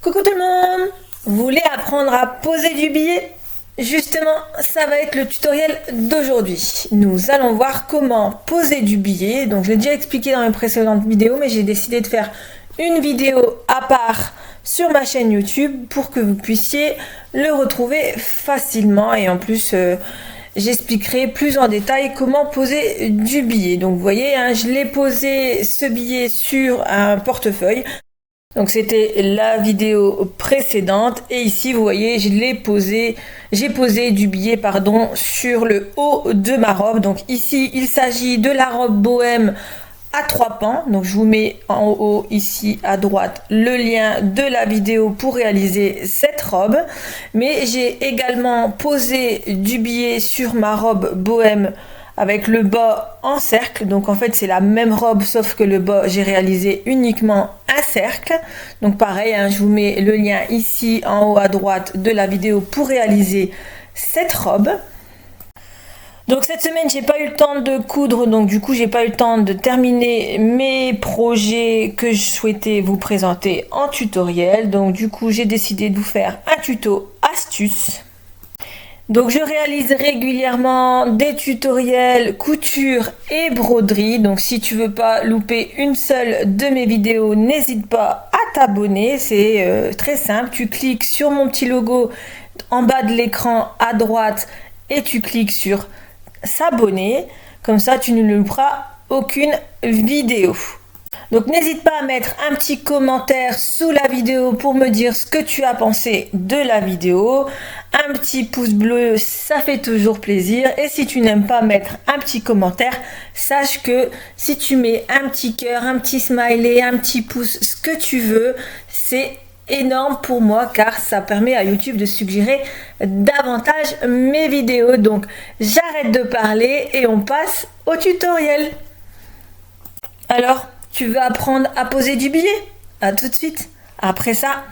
Coucou tout le monde! Vous voulez apprendre à poser du billet? Justement, ça va être le tutoriel d'aujourd'hui. Nous allons voir comment poser du billet. Donc, je l'ai déjà expliqué dans mes précédentes vidéos, mais j'ai décidé de faire une vidéo à part sur ma chaîne YouTube pour que vous puissiez le retrouver facilement. Et en plus, j'expliquerai plus en détail comment poser du billet. Donc, vous voyez, je l'ai posé ce billet sur un portefeuille. Donc c'était la vidéo précédente et ici vous voyez j'ai posé du billet sur le haut de ma robe. Donc ici il s'agit de la robe bohème à 3 pans. Donc je vous mets en haut ici à droite le lien de la vidéo pour réaliser cette robe. Mais j'ai également posé du billet sur ma robe bohème avec le bas en cercle. Donc en fait c'est la même robe sauf que le bas j'ai réalisé uniquement un cercle. Donc pareil, je vous mets le lien ici en haut à droite de la vidéo pour réaliser cette robe. Donc cette semaine j'ai pas eu le temps de coudre, donc du coup j'ai pas eu le temps de terminer mes projets que je souhaitais vous présenter en tutoriel. Donc du coup j'ai décidé de vous faire un tuto astuce. Donc je réalise régulièrement des tutoriels couture et broderie. Donc si tu veux pas louper une seule de mes vidéos, n'hésite pas à t'abonner. C'est très simple. Tu cliques sur mon petit logo en bas de l'écran à droite et tu cliques sur s'abonner. Comme ça tu ne louperas aucune vidéo. Donc n'hésite pas à mettre un petit commentaire sous la vidéo pour me dire ce que tu as pensé de la vidéo. Un petit pouce bleu, ça fait toujours plaisir. Et si tu n'aimes pas mettre un petit commentaire, sache que si tu mets un petit cœur, un petit smiley, un petit pouce, ce que tu veux, c'est énorme pour moi car ça permet à YouTube de suggérer davantage mes vidéos. Donc j'arrête de parler et on passe au tutoriel. Alors, tu veux apprendre à poser du billet? À tout de suite, après ça.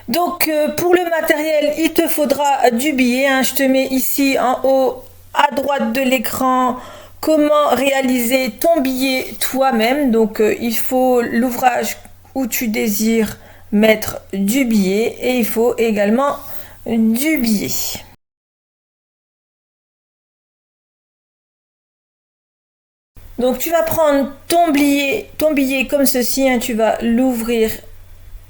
Donc pour le matériel, il te faudra du billet. Je te mets ici en haut à droite de l'écran comment réaliser ton billet toi-même. Donc il faut l'ouvrage où tu désires mettre du billet et il faut également du billet. Donc tu vas prendre ton billet comme ceci, tu vas l'ouvrir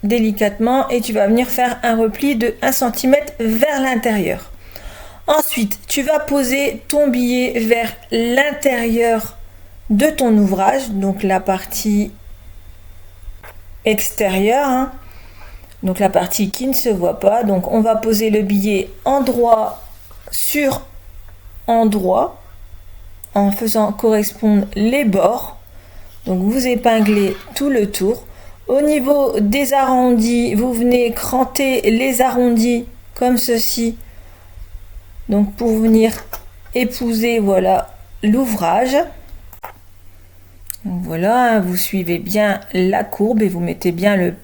délicatement et tu vas venir faire un repli de 1 cm vers l'intérieur. Ensuite, tu vas poser ton billet vers l'intérieur de ton ouvrage, donc la partie extérieure, donc la partie qui ne se voit pas. Donc on va poser le billet endroit sur endroit en faisant correspondre les bords. Donc vous épinglez tout le tour. Au niveau des arrondis, vous venez cranter les arrondis comme ceci. Donc pour venir épouser, voilà, l'ouvrage. Voilà, vous suivez bien la courbe et vous mettez bien le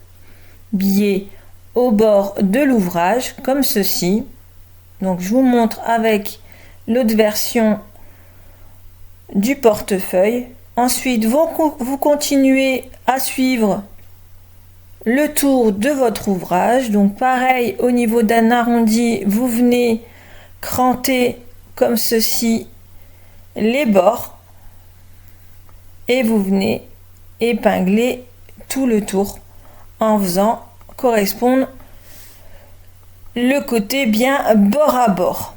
billet au bord de l'ouvrage comme ceci. Donc je vous montre avec l'autre version du portefeuille. Ensuite, vous continuez à suivre le tour de votre ouvrage. Donc pareil, au niveau d'un arrondi, vous venez cranter comme ceci les bords et vous venez épingler tout le tour en faisant correspondre le côté bien bord à bord.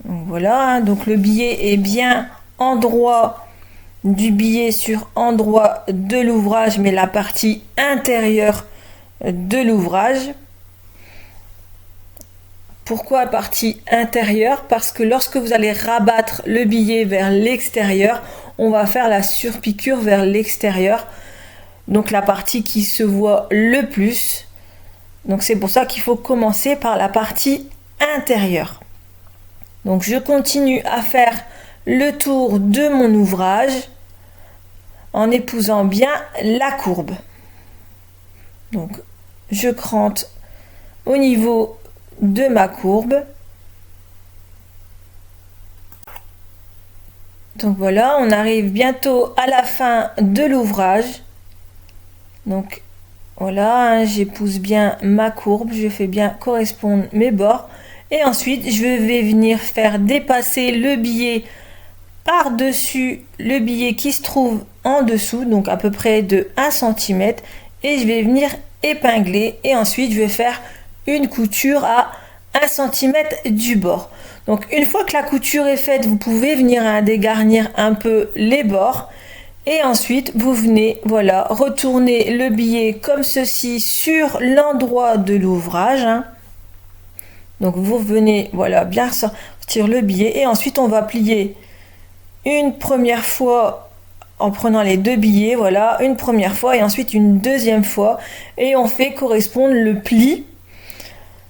Donc voilà, donc le billet est bien endroit du billet sur endroit de l'ouvrage, mais la partie intérieure de l'ouvrage. Pourquoi partie intérieure? Parce que lorsque vous allez rabattre le billet vers l'extérieur, on va faire la surpiqûre vers l'extérieur, donc la partie qui se voit le plus. Donc c'est pour ça qu'il faut commencer par la partie intérieure. Donc je continue à faire le tour de mon ouvrage en épousant bien la courbe. Donc je crante au niveau de ma courbe. Donc voilà, on arrive bientôt à la fin de l'ouvrage. Donc voilà, j'épouse bien ma courbe, je fais bien correspondre mes bords. Et ensuite, je vais venir faire dépasser le billet par-dessus le billet qui se trouve en dessous, donc à peu près de 1 cm. Et je vais venir épingler. Et ensuite, je vais faire une couture à 1 cm du bord. Donc une fois que la couture est faite, vous pouvez venir dégarnir un peu les bords. Et ensuite, vous venez, voilà, retourner le billet comme ceci sur l'endroit de l'ouvrage. Donc vous venez, voilà, bien sortir le billet. Et ensuite, on va plier une première fois en prenant les deux billets, voilà, une première fois et ensuite une deuxième fois. Et on fait correspondre le pli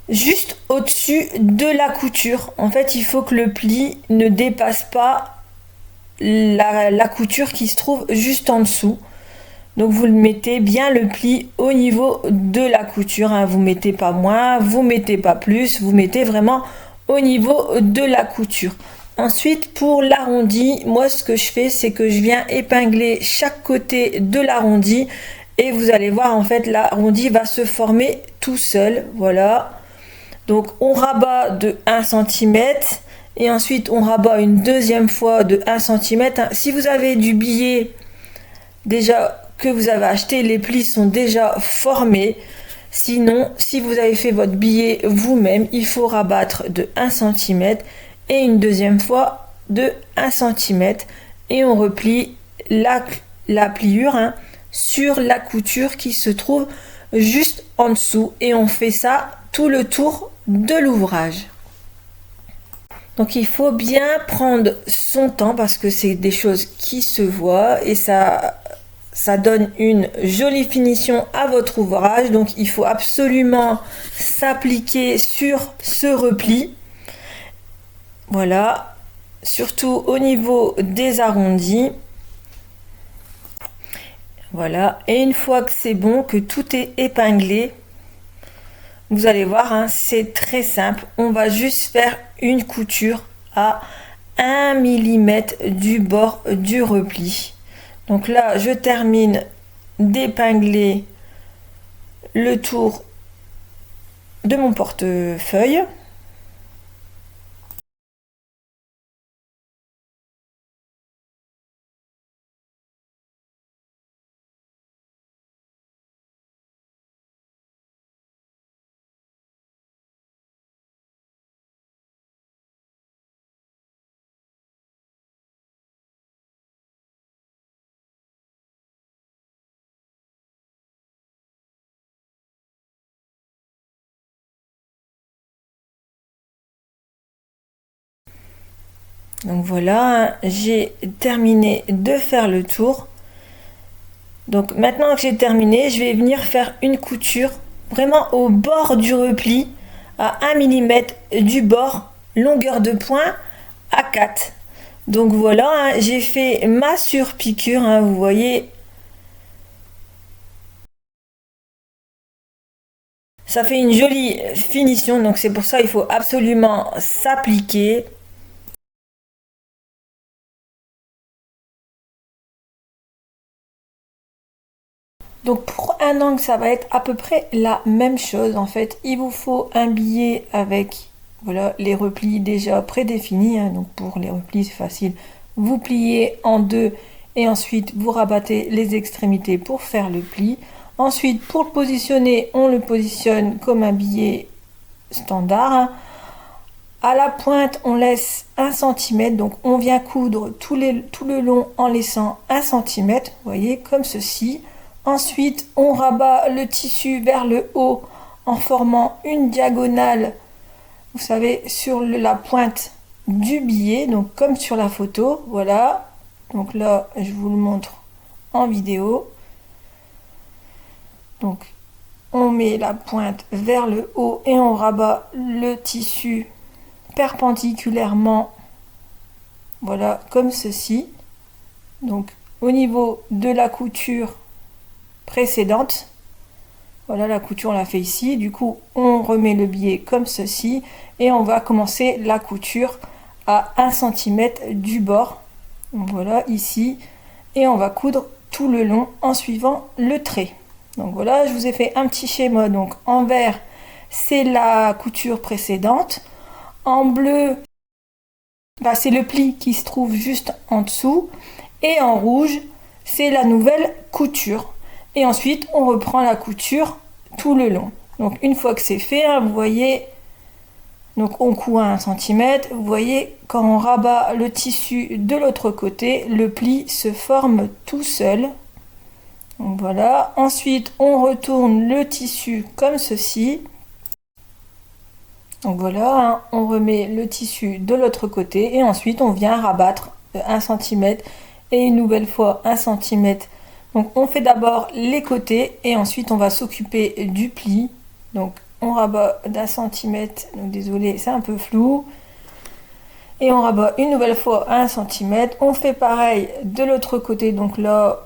juste au-dessus de la couture. En fait, il faut que le pli ne dépasse pas la couture qui se trouve juste en dessous. Donc vous le mettez bien le pli au niveau de la couture, vous mettez pas moins, vous mettez pas plus, vous mettez vraiment au niveau de la couture. Ensuite, pour l'arrondi, moi ce que je fais, c'est que je viens épingler chaque côté de l'arrondi et vous allez voir, en fait, l'arrondi va se former tout seul. Voilà. Donc on rabat de 1 cm et ensuite on rabat une deuxième fois de 1 cm. Si vous avez du billet déjà que vous avez acheté, les plis sont déjà formés. Sinon, si vous avez fait votre billet vous-même, il faut rabattre de 1 cm et une deuxième fois de 1 cm et on replie la pliure sur la couture qui se trouve juste en dessous et on fait ça tout le tour de l'ouvrage. Donc il faut bien prendre son temps parce que c'est des choses qui se voient et ça donne une jolie finition à votre ouvrage. Donc il faut absolument s'appliquer sur ce repli. Voilà, surtout au niveau des arrondis. Voilà, et une fois que c'est bon, que tout est épinglé, vous allez voir, c'est très simple. On va juste faire une couture à 1 mm du bord du repli. Donc là, je termine d'épingler le tour de mon portefeuille. Donc voilà, j'ai terminé de faire le tour. Donc maintenant que j'ai terminé, je vais venir faire une couture vraiment au bord du repli à 1 mm du bord, longueur de point à 4. Donc voilà, j'ai fait ma surpiqûre, vous voyez. Ça fait une jolie finition, donc c'est pour ça qu'il faut absolument s'appliquer. Donc pour un angle, ça va être à peu près la même chose en fait. Il vous faut un billet avec voilà, les replis déjà prédéfinis. Donc pour les replis, c'est facile. Vous pliez en deux et ensuite vous rabattez les extrémités pour faire le pli. Ensuite, pour le positionner, on le positionne comme un billet standard. À la pointe, on laisse 1 cm. Donc on vient coudre tout le long en laissant 1 cm. Vous voyez, comme ceci. Ensuite, on rabat le tissu vers le haut en formant une diagonale, vous savez, sur la pointe du billet, donc comme sur la photo, voilà. Donc là, je vous le montre en vidéo. Donc, on met la pointe vers le haut et on rabat le tissu perpendiculairement, voilà, comme ceci. Donc au niveau de la couture précédente, voilà, la couture on l'a fait ici, du coup on remet le billet comme ceci et on va commencer la couture à 1 cm du bord, donc voilà, ici, et on va coudre tout le long en suivant le trait. Donc voilà, je vous ai fait un petit schéma. Donc en vert c'est la couture précédente, en bleu c'est le pli qui se trouve juste en dessous, et en rouge c'est la nouvelle couture. Et ensuite on reprend la couture tout le long. Donc une fois que c'est fait, vous voyez, donc on coud à 1 cm, vous voyez quand on rabat le tissu de l'autre côté, le pli se forme tout seul. Donc voilà, ensuite on retourne le tissu comme ceci. Donc voilà, on remet le tissu de l'autre côté et ensuite on vient rabattre 1 cm et une nouvelle fois 1 cm. Donc on fait d'abord les côtés et ensuite on va s'occuper du pli. Donc on rabat d'1 cm, donc désolé c'est un peu flou. Et on rabat une nouvelle fois 1 cm. On fait pareil de l'autre côté, donc là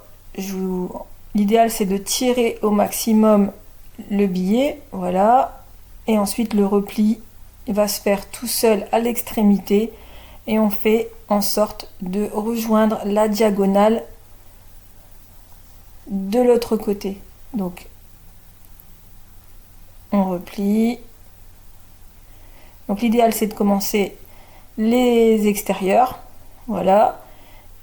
l'idéal c'est de tirer au maximum le billet, voilà. Et ensuite le repli va se faire tout seul à l'extrémité et on fait en sorte de rejoindre la diagonale de l'autre côté. Donc on replie. Donc l'idéal c'est de commencer les extérieurs, voilà.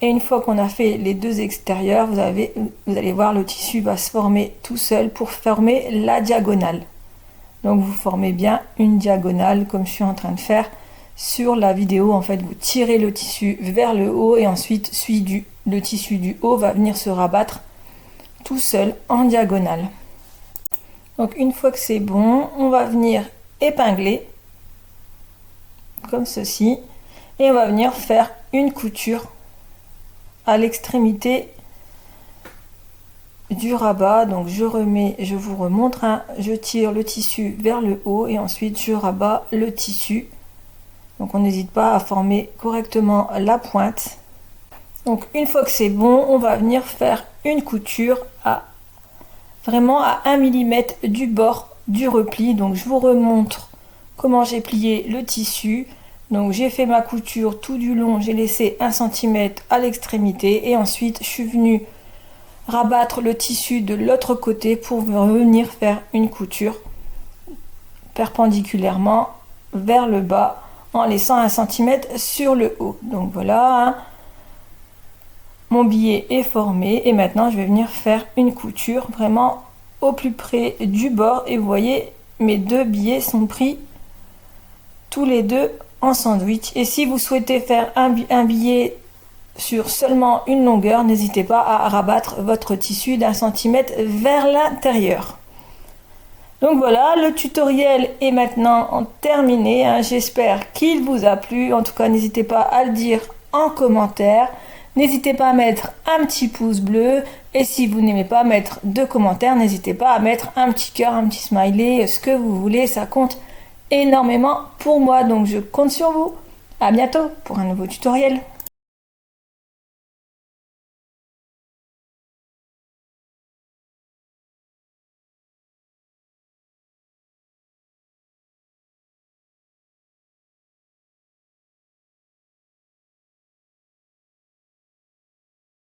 Et une fois qu'on a fait les deux extérieurs, vous allez voir, le tissu va se former tout seul pour former la diagonale. Donc vous formez bien une diagonale comme je suis en train de faire sur la vidéo. En fait, vous tirez le tissu vers le haut et ensuite le tissu du haut va venir se rabattre tout seul en diagonale. Donc une fois que c'est bon, on va venir épingler comme ceci et on va venir faire une couture à l'extrémité du rabat. Donc je vous remontre, je tire le tissu vers le haut et ensuite je rabats le tissu. Donc on n'hésite pas à former correctement la pointe. Donc une fois que c'est bon, on va venir faire une couture vraiment à 1 mm du bord du repli. Donc je vous remontre comment j'ai plié le tissu. Donc j'ai fait ma couture tout du long, j'ai laissé 1 cm à l'extrémité et ensuite je suis venue rabattre le tissu de l'autre côté pour venir faire une couture perpendiculairement vers le bas en laissant 1 cm sur le haut. Donc voilà, mon billet est formé et maintenant je vais venir faire une couture vraiment au plus près du bord et vous voyez mes deux billets sont pris tous les deux en sandwich. Et si vous souhaitez faire un billet sur seulement une longueur, n'hésitez pas à rabattre votre tissu d'1 cm vers l'intérieur. Donc voilà, le tutoriel est maintenant terminé, j'espère qu'il vous a plu. En tout cas, n'hésitez pas à le dire en commentaire. N'hésitez pas à mettre un petit pouce bleu et si vous n'aimez pas mettre de commentaires, n'hésitez pas à mettre un petit cœur, un petit smiley, ce que vous voulez, ça compte énormément pour moi. Donc je compte sur vous. À bientôt pour un nouveau tutoriel.